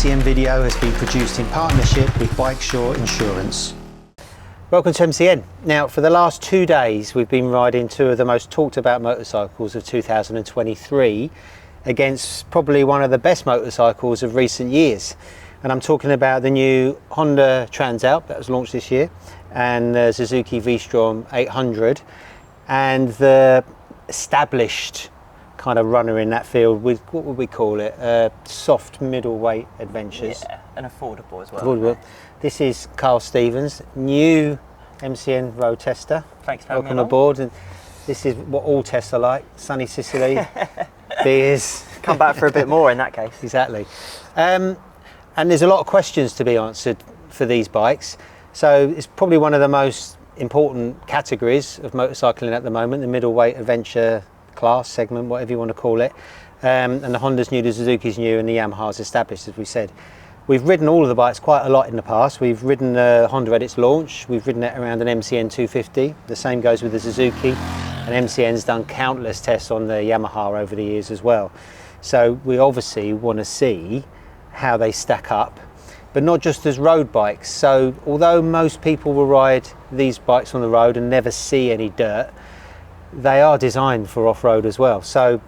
MCN video has been produced in partnership with Bike Shore Insurance. Welcome to MCN. Now, for the last 2 days, we've been riding two of the most talked about motorcycles of 2023 against probably one of the best motorcycles of recent years. And I'm talking about the new Honda Transalp that was launched this year and the Suzuki V-Strom 800 and the established kind of runner in that field with, what would we call it, soft middleweight adventures. Yeah, and affordable as well. Affordable. This is Carl Stevens, new MCN road tester. Thanks for having Welcome me aboard. And this is what all tests are like: sunny Sicily, beers. Come back for a bit more in that case. Exactly. And there's a lot of questions to be answered for these bikes. So it's probably one of the most important categories of motorcycling at the moment, the middleweight adventure class segment, whatever you want to call it. And the Honda's new, the Suzuki's new, and the Yamaha's established, as we said. We've ridden all of the bikes quite a lot in the past. We've ridden the Honda at its launch. We've ridden it around an MCN 250. The same goes with the Suzuki. And MCN's done countless tests on the Yamaha over the years as well. So we obviously want to see how they stack up, but not just as road bikes. So although most people will ride these bikes on the road and never see any dirt, they are designed for off-road as well. So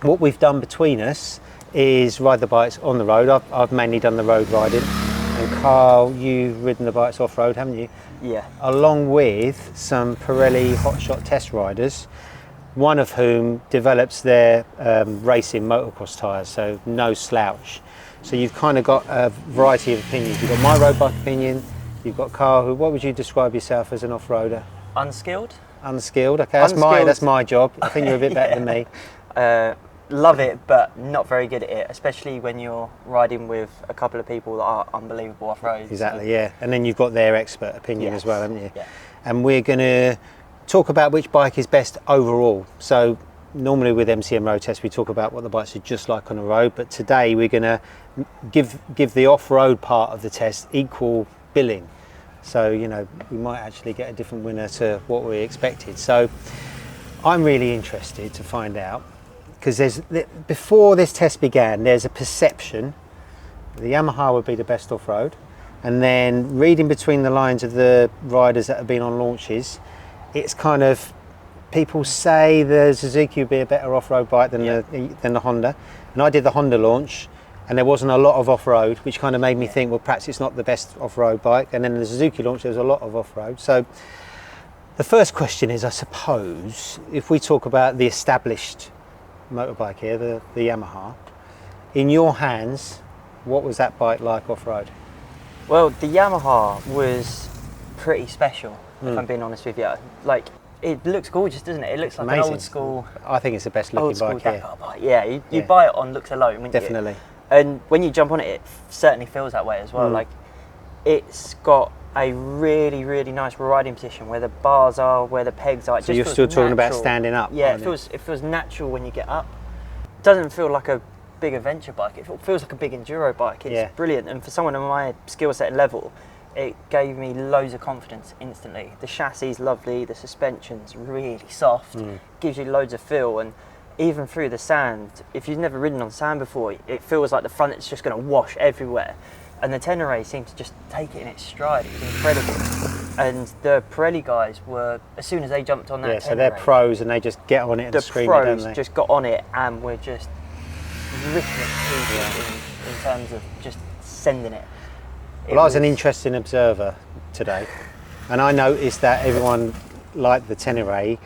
what we've done between us is ride the bikes on the road. I've mainly done the road riding, and Carl, you've ridden the bikes off-road, haven't you? Yeah. Along with some Pirelli hotshot test riders, one of whom develops their racing motocross tyres, so no slouch. So you've kind of got a variety of opinions. You've got my road bike opinion, you've got Carl, who, what would you describe yourself as an off-roader? Unskilled. Unskilled, okay, that's my job. I think you're a bit better than me. Love it, but not very good at it, especially when you're riding with a couple of people that are unbelievable off-road. Exactly, yeah. And then you've got their expert opinion as well, haven't you? Yeah. And we're going to talk about which bike is best overall. So normally with MCN road tests, we talk about what the bikes are just like on the road, but today we're going to give the off-road part of the test equal billing. So, you know, we might actually get a different winner to what we expected. So I'm really interested to find out, because before this test began, there's a perception the Yamaha would be the best off-road, and then reading between the lines of the riders that have been on launches, it's kind of, people say the Suzuki would be a better off-road bike than the Honda. And I did the Honda launch, and there wasn't a lot of off-road, which kind of made me think, well, perhaps it's not the best off-road bike. And then the Suzuki launch, there was a lot of off-road. So the first question is, I suppose, if we talk about the established motorbike here, the Yamaha, in your hands, what was that bike like off-road? Well, the Yamaha was pretty special, if I'm being honest with you. Like, it looks gorgeous, doesn't it? It looks like amazing. an old school. I think it's the best looking bike here. Bike. Yeah, you buy it on looks alone, wouldn't Definitely. you? And when you jump on it, it certainly feels that way as well. Like, it's got a really, really nice riding position where the bars are, where the pegs are. So you're still talking about standing up? Yeah, it feels natural when you get up. It doesn't feel like a big adventure bike. It feels like a big enduro bike. It's brilliant. And for someone on my skill set and level, it gave me loads of confidence instantly. The chassis is lovely, the suspension's really soft, gives you loads of feel, and even through the sand, if you've never ridden on sand before, it feels like the front is just going to wash everywhere. And the Ténére seemed to just take it in its stride. It was incredible. And the Pirelli guys were, as soon as they jumped on that Ténére, so they're pros and they just get on it and scream it, don't they? The pros just got on it and were just ripping it in terms of just sending it. Well, I was an interesting observer today, and I noticed that everyone liked the Ténére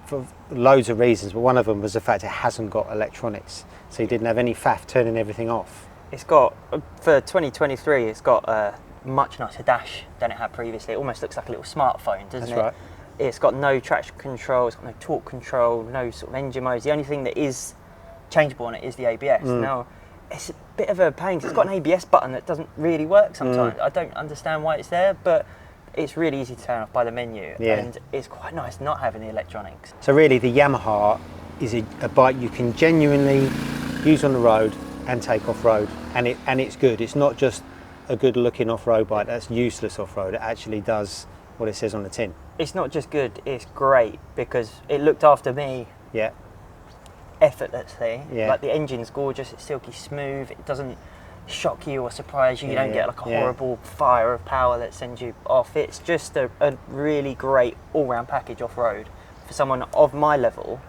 for loads of reasons, but one of them was the fact it hasn't got electronics, so you didn't have any faff turning everything off. It's got, for 2023, it's got a much nicer dash than it had previously. It almost looks like a little smartphone, doesn't it? That's right. It's got no traction control, it's got no torque control, no sort of engine modes. The only thing that is changeable on it is the ABS. Now, it's a bit of a pain because it's got an ABS button that doesn't really work sometimes. I don't understand why it's there, but it's really easy to turn off by the menu, and it's quite nice not having the electronics. So really the Yamaha is a bike you can genuinely use on the road and take off-road, and it's good. It's not just a good looking off-road bike that's useless off-road. It actually does what it says on the tin. It's not just good, it's great, because it looked after me effortlessly. Like, the engine's gorgeous, it's silky smooth, it doesn't shock you or surprise you. You don't get like a horrible fire of power that sends you off. It's just a really great all-round package off-road for someone of my level,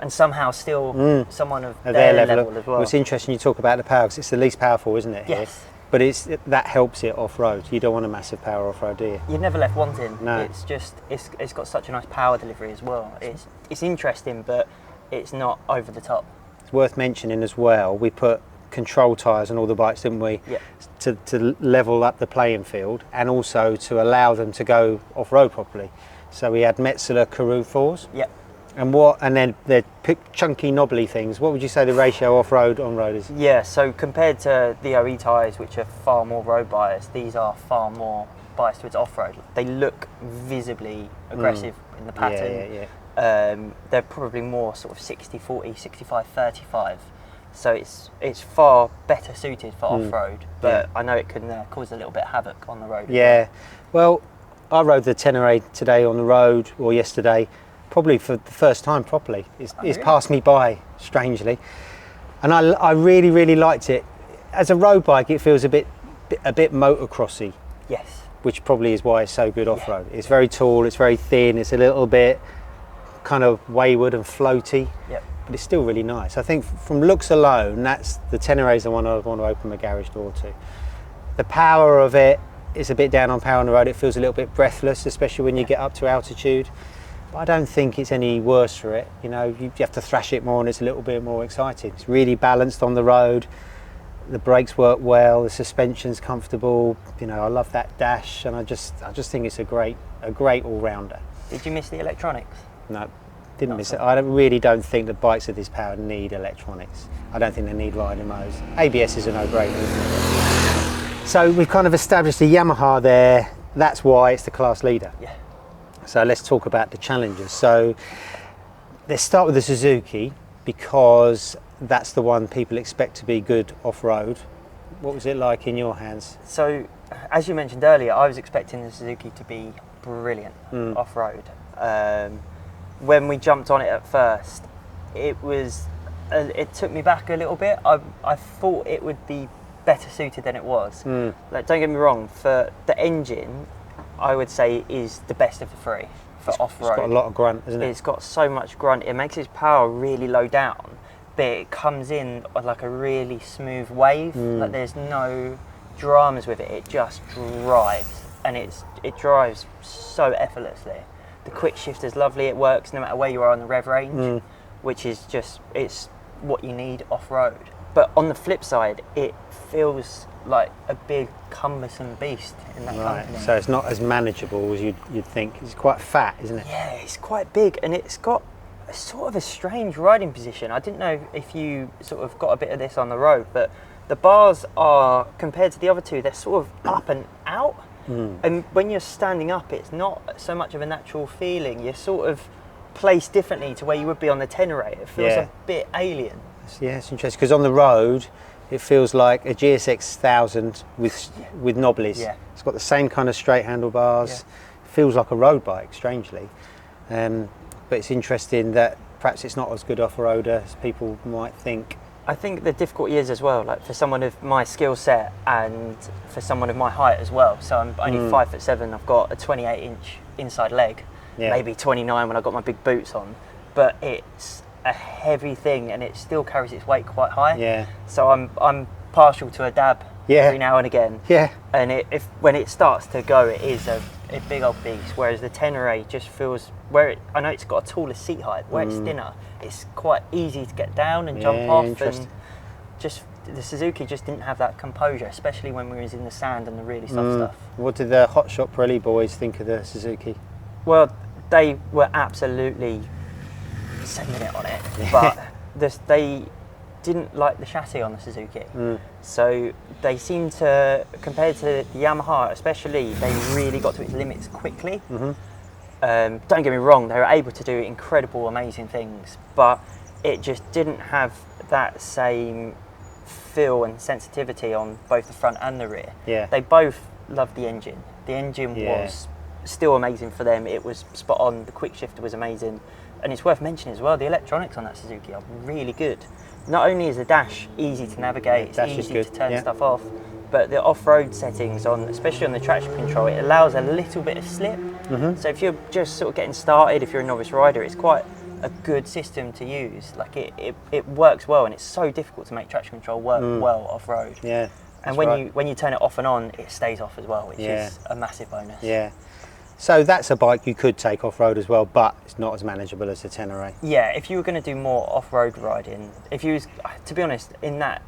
and somehow still someone of their level as well. Well, it's interesting you talk about the power, because it's the least powerful, isn't it? Yes. Here? But that helps it off-road. You don't want a massive power off-road, do you? You're never left wanting. No. It's just it's got such a nice power delivery as well. It's interesting, but it's not over the top. It's worth mentioning as well, we put control tyres on all the bikes, didn't we? Yeah. To level up the playing field, and also to allow them to go off-road properly. So we had Metzeler Karoo 4s. Yep. And then the chunky knobbly things. What would you say the ratio off-road on-road is? Yeah, so compared to the OE tyres, which are far more road biased, these are far more biased towards off-road. They look visibly aggressive in the pattern. They're probably more sort of 60-40, 65-35. So it's far better suited for off-road, but I know it can cause a little bit of havoc on the road. Yeah, well, I rode the Ténére today on the road, or yesterday, probably for the first time properly. It's passed me by, strangely. And I really, really liked it. As a road bike, it feels a bit motocrossy. Yes. Which probably is why it's so good off-road. It's very tall, it's very thin, it's a little bit kind of wayward and floaty. Yep. But it's still really nice. I think from looks alone, the Ténére is the one I want to open my garage door to. The power of it is a bit down on power on the road. It feels a little bit breathless, especially when you get up to altitude. But I don't think it's any worse for it. You know, you have to thrash it more and it's a little bit more exciting. It's really balanced on the road. The brakes work well, the suspension's comfortable. You know, I love that dash, and I just think it's a great all-rounder. Did you miss the electronics? No. Didn't miss it. I really don't think that bikes of this power need electronics. I don't think they need riding modes. ABS is a no-brainer, isn't it? So we've kind of established the Yamaha there. That's why it's the class leader. Yeah. So let's talk about the challengers. So let's start with the Suzuki, because that's the one people expect to be good off-road. What was it like in your hands? So, as you mentioned earlier, I was expecting the Suzuki to be brilliant off-road. When we jumped on it at first, it took me back a little bit. I thought it would be better suited than it was. Like, don't get me wrong, for the engine, I would say is the best of the three for off-road. It's got a lot of grunt, isn't it? It's got so much grunt. It makes its power really low down, but it comes in like a really smooth wave. Like, there's no dramas with it. It just drives, and it drives so effortlessly. The quick shift is lovely. It works no matter where you are on the rev range, which is it's what you need off-road. But on the flip side, it feels like a big cumbersome beast in that company. So it's not as manageable as you'd think. It's quite fat, isn't it? Yeah, it's quite big, and it's got sort of a strange riding position. I didn't know if you sort of got a bit of this on the road, but the bars are, compared to the other two, they're sort of up and out. And when you're standing up, it's not so much of a natural feeling. You're sort of placed differently to where you would be on the Ténére. It feels a bit alien. Yeah, it's interesting, because on the road, it feels like a GSX 1000 with knobblies. Yeah. It's got the same kind of straight handlebars. It feels like a road bike, strangely. But it's interesting that perhaps it's not as good off-roader as people might think. I think the difficulty is as well, like for someone of my skill set and for someone of my height as well. So I'm only 5'7". I've got a 28-inch inside leg, maybe 29 when I've got my big boots on. But it's a heavy thing, and it still carries its weight quite high. Yeah. So I'm partial to a dab every now and again. Yeah. And when it starts to go, it is a big old beast. Whereas the Ténére just feels I know it's got a taller seat height. Where it's thinner, it's quite easy to get down and jump off. And just the Suzuki just didn't have that composure, especially when we was in the sand and the really soft stuff. What did the Hot Shot Pirelli boys think of the Suzuki? Well, they were absolutely sending it on it, but they didn't like the chassis on the Suzuki. So they seemed to, compared to the Yamaha especially, they really got to its limits quickly. Don't get me wrong, they were able to do incredible, amazing things, but it just didn't have that same feel and sensitivity on both the front and the rear. Yeah. They both loved the engine. The engine was still amazing for them. It was spot on. The quick shifter was amazing. And it's worth mentioning as well, the electronics on that Suzuki are really good. not only is the dash easy to navigate, Dash it's is easy good, to turn yeah. stuff off, but the off-road settings on, especially on the traction control, it allows a little bit of slip. So if you're just sort of getting started, if you're a novice rider, it's quite a good system to use. Like it works well, and it's so difficult to make traction control work well off-road. Yeah. And when you turn it off and on, it stays off as well, which is a massive bonus. Yeah. So that's a bike you could take off-road as well, but it's not as manageable as the Ténéré. Yeah, if you were going to do more off-road riding, if you was, to be honest, in that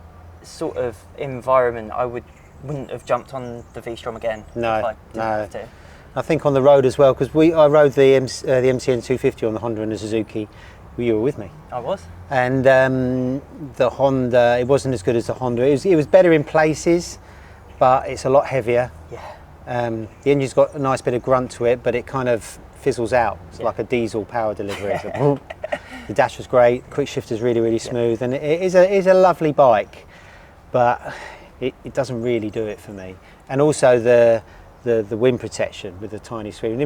sort of environment, I wouldn't have jumped on the V-Strom again. No, if I didn't have to. I think on the road as well, because I rode the MCN 250 on the Honda and the Suzuki. You were with me. I was. And the Honda, it wasn't as good as the Honda. It was better in places, but it's a lot heavier. Yeah. The engine's got a nice bit of grunt to it, but it kind of fizzles out. It's like a diesel power delivery. So, the dash was great. Quick shifter's really, really smooth, and it is a lovely bike, but it doesn't really do it for me. And also the wind protection with the tiny screen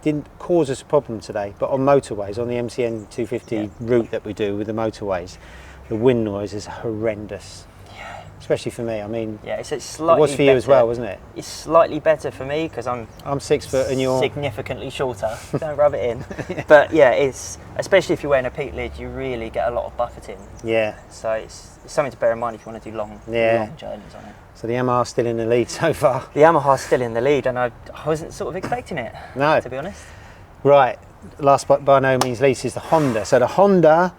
didn't cause us a problem today. But on motorways, on the MCN 250 route that we do with the motorways, the wind noise is horrendous. Especially for me. I mean, it's slightly it was for you as well, wasn't it? It's slightly better for me because I'm 6 foot and you're significantly shorter. Don't rub it in. But yeah, it's especially if you're wearing a peak lid, you really get a lot of buffeting. Yeah. So it's something to bear in mind if you want to do long journeys on it. So the Yamaha's still in the lead so far. The Yamaha's still in the lead, and I wasn't sort of expecting it. No. To be honest. Right. Last but by no means least is the Honda. So the Honda,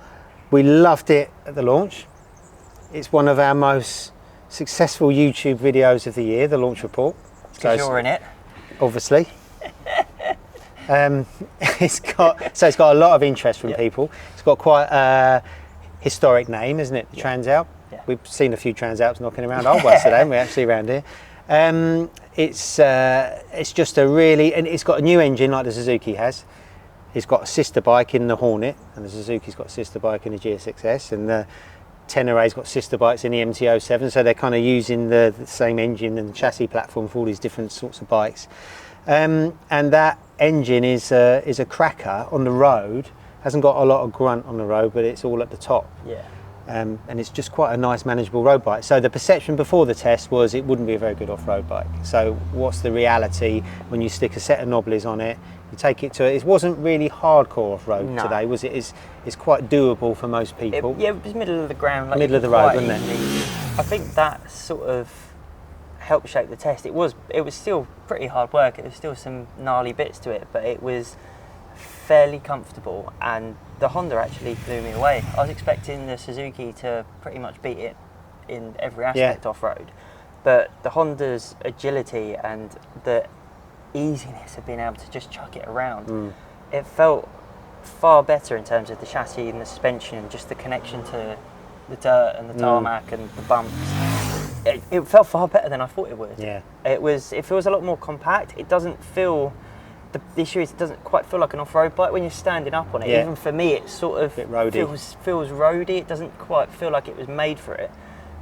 we loved it at the launch. It's one of our most successful YouTube videos of the year, the launch report. Because you're in it. Obviously. It's got a lot of interest from people. It's got quite a historic name, isn't it? The Transalp. Yeah. We've seen a few Transalps knocking around our way today, and we're actually around here. It's just a really, and it's got a new engine like the Suzuki has. It's got a sister bike in the Hornet, and the Suzuki's got a sister bike in the GSXS, and the Ténéré's got sister bikes in the MT-07, so they're kind of using the same engine and chassis platform for all these different sorts of bikes. And that engine is a cracker on the road. Hasn't got a lot of grunt on the road, but it's all at the top. Yeah. And it's just quite a nice, manageable road bike. So the perception before the test was it wouldn't be a very good off-road bike. So what's the reality when you stick a set of knobblies on it? You take it to it. It wasn't really hardcore off-road today, was it? It's quite doable for most people. It was middle of the ground, like middle of the road, wasn't it? I think that sort of helped shape the test. It was still pretty hard work. There was still some gnarly bits to it, but it was fairly comfortable, and the Honda actually blew me away. I was expecting the Suzuki to pretty much beat it in every aspect off-road, but the Honda's agility and the easiness of being able to just chuck it around, it felt far better in terms of the chassis and the suspension and just the connection to the dirt and the tarmac and the bumps. It felt far better than I thought it would. Yeah. It feels a lot more compact. It doesn't feel, the issue is it doesn't quite feel like an off-road bike when you're standing up on it. Yeah. Even for me, it sort of feels roady. It doesn't quite feel like it was made for it.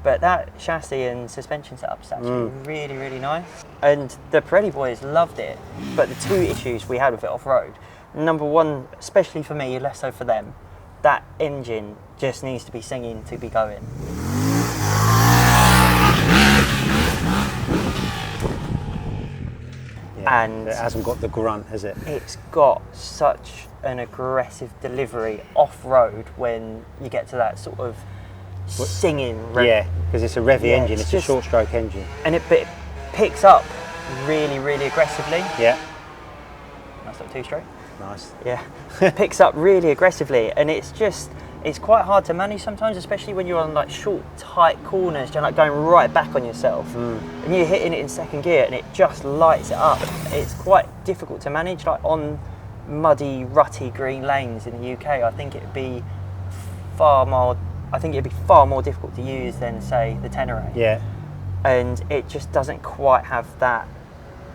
But that chassis and suspension setup is actually really, really nice. And the Pirelli boys loved it. But the two issues we had with it off-road, number one, especially for me, less so for them, that engine just needs to be singing to be going. Yeah, and it hasn't got the grunt, has it? It's got such an aggressive delivery off-road when you get to that sort of singing rev. Yeah, because it's a revvy engine, it's a short stroke engine. And it picks up really, really aggressively. Yeah. Nice little two-stroke. Nice. Yeah. Picks up really aggressively, and it's quite hard to manage sometimes, especially when you're on like short, tight corners, you're like going right back on yourself. And you're hitting it in second gear and it just lights it up. It's quite difficult to manage, like on muddy, rutty green lanes in the UK. I think it'd be far more difficult to use than, say, the Ténéré. Yeah. And it just doesn't quite have that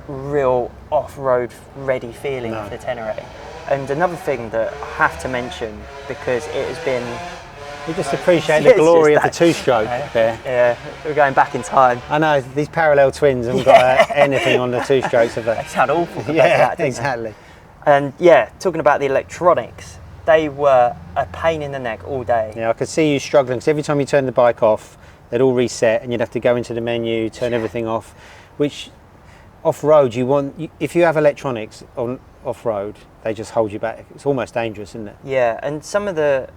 real off-road ready feeling of the Ténéré. And another thing that I have to mention, because it has been... You just appreciate the glory of the two-stroke there. Yeah, we're going back in time. I know, these parallel twins haven't got anything on the two-strokes of They that. sound awful. Yeah, exactly. And yeah, talking about the electronics, they were a pain in the neck all day. Yeah, I could see you struggling because every time you turn the bike off, they'd all reset and you'd have to go into the menu, turn everything off, which off-road if you have electronics on off-road, they just hold you back. It's almost dangerous, isn't it? Yeah, and some of the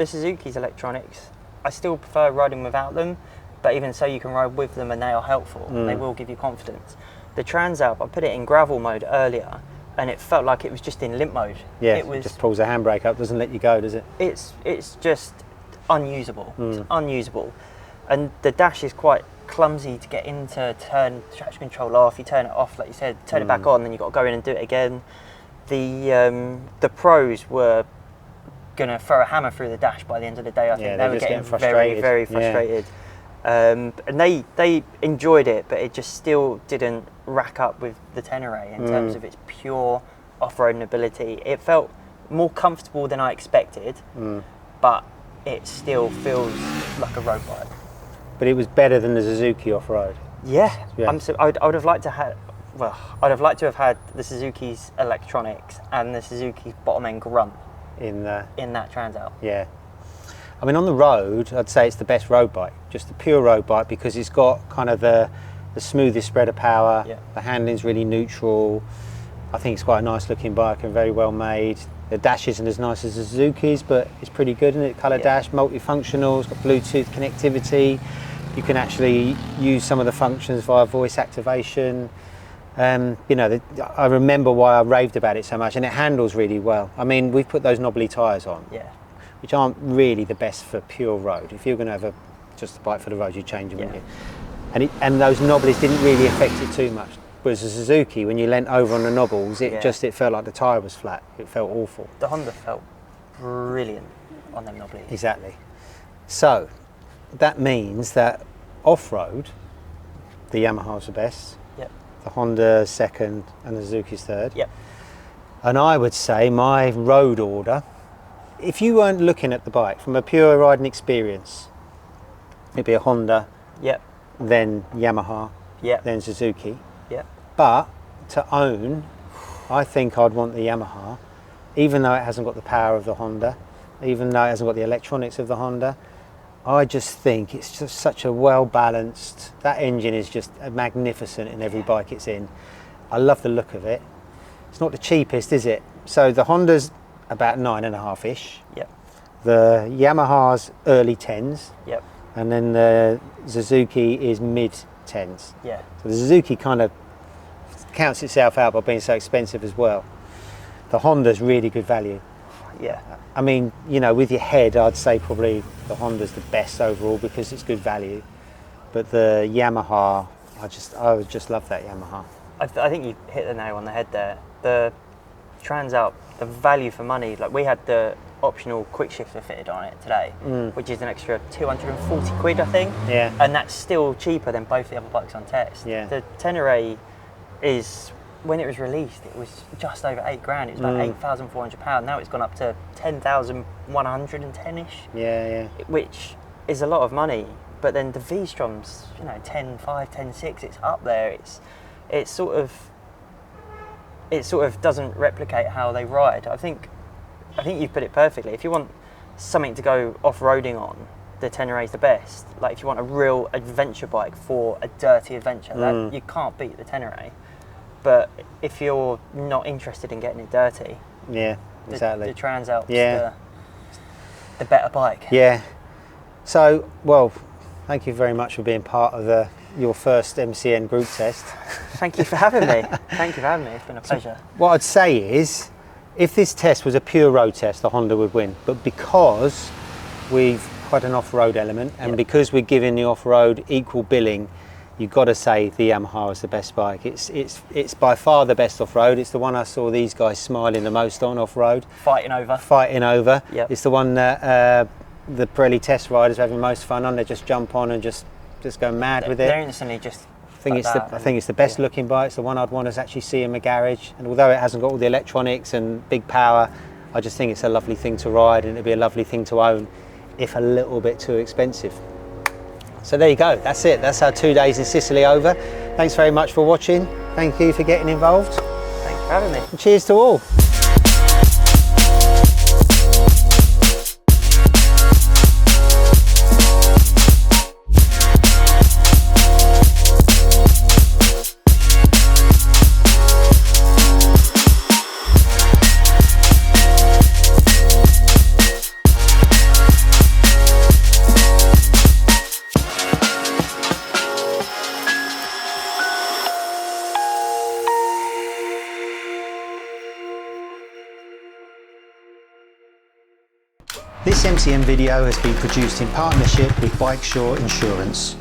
Suzuki's electronics, I still prefer riding without them, but even so you can ride with them and they are helpful. They will give you confidence. The Transalp, I put it in gravel mode earlier and it felt like it was just in limp mode. Yeah, it just pulls the handbrake up, doesn't let you go, does it? It's just unusable. It's unusable. And the dash is quite clumsy to get into, turn traction control off, you turn it off like you said, turn it back on, then you've got to go in and do it again. The pros were going to throw a hammer through the dash by the end of the day. I think they were getting very, very frustrated. And they enjoyed it, but it just still didn't rack up with the Ténére in terms of its pure off-roading ability. It felt more comfortable than I expected, but it still feels like a road bike. But it was better than the Suzuki off-road. Yeah. I would have liked to have. Well, I'd have liked to have had the Suzuki's electronics and the Suzuki's bottom end grunt in that Transalp. Yeah. I mean, on the road, I'd say it's the best road bike, just the pure road bike, because it's got kind of the smoothest spread of power. Yeah. The handling's really neutral. I think it's quite a nice looking bike and very well made. The dash isn't as nice as the Suzuki's, but it's pretty good, isn't it? Colour dash, multifunctional, it's got Bluetooth connectivity. You can actually use some of the functions via voice activation. I remember why I raved about it so much, and it handles really well. I mean, we've put those knobbly tyres on, which aren't really the best for pure road. If you're going to have just a bike for the road, you change them, wouldn't you? And those knobblies didn't really affect it too much. Whereas the Suzuki, when you leant over on the knobbles, it felt like the tyre was flat. It felt awful. The Honda felt brilliant on them knobblies. Exactly. So that means that off-road, the Yamaha's the best. Yep. The Honda second and the Suzuki's third. Yep. And I would say my road order, if you weren't looking at the bike from a pure riding experience, it'd be a Honda, then Yamaha, then Suzuki. But to own, I think I'd want the Yamaha, even though it hasn't got the power of the Honda, even though it hasn't got the electronics of the Honda. I just think it's just such a well-balanced, that engine is just magnificent in every bike it's in. I love the look of it. It's not the cheapest, is it? So the Honda's about 9.5-ish. Yep. The Yamaha's early 10s. Yep. And then the Suzuki is mid-10s. Yeah. So the Suzuki kind of counts itself out by being so expensive as well. The Honda's really good value. Yeah. I mean, with your head, I'd say probably the Honda's the best overall because it's good value. But the Yamaha, I would just love that Yamaha. I think you hit the nail on the head there. The Transalp, the value for money, like we had the optional quick shifter fitted on it today, which is an extra 240 quid, I think. Yeah. And that's still cheaper than both the other bikes on test. Yeah. The Ténére is, when it was released, it was just over £8,000. It was about £8,400. Now it's gone up to 10,110-ish. Yeah. Which is a lot of money. But then the V-Strom's, 10.5, 10.6. It's up there. It sort of doesn't replicate how they ride. I think you've put it perfectly. If you want something to go off-roading on, the Ténére is the best. Like if you want a real adventure bike for a dirty adventure, that you can't beat the Ténére. But if you're not interested in getting it dirty, exactly. The Transalp's the better bike. Yeah. So, well, thank you very much for being part of your first MCN group test. Thank you for having me. It's been a pleasure. So what I'd say is, if this test was a pure road test, the Honda would win. But because we've got an off-road element, and because we're giving the off-road equal billing, you've got to say the Yamaha is the best bike. It's by far the best off-road. It's the one I saw these guys smiling the most on off-road. Fighting over. Yep. It's the one that the Pirelli test riders are having most fun on. They just jump on and just go mad with it. They're instantly just. I think it's the best looking bike. It's the one I'd want to actually see in my garage. And although it hasn't got all the electronics and big power, I just think it's a lovely thing to ride, and it'd be a lovely thing to own, if a little bit too expensive. So there you go, that's it. That's our 2 days in Sicily over. Thanks very much for watching. Thank you for getting involved. Thanks for having me. And cheers to all. This MCN video has been produced in partnership with Bike Shore Insurance.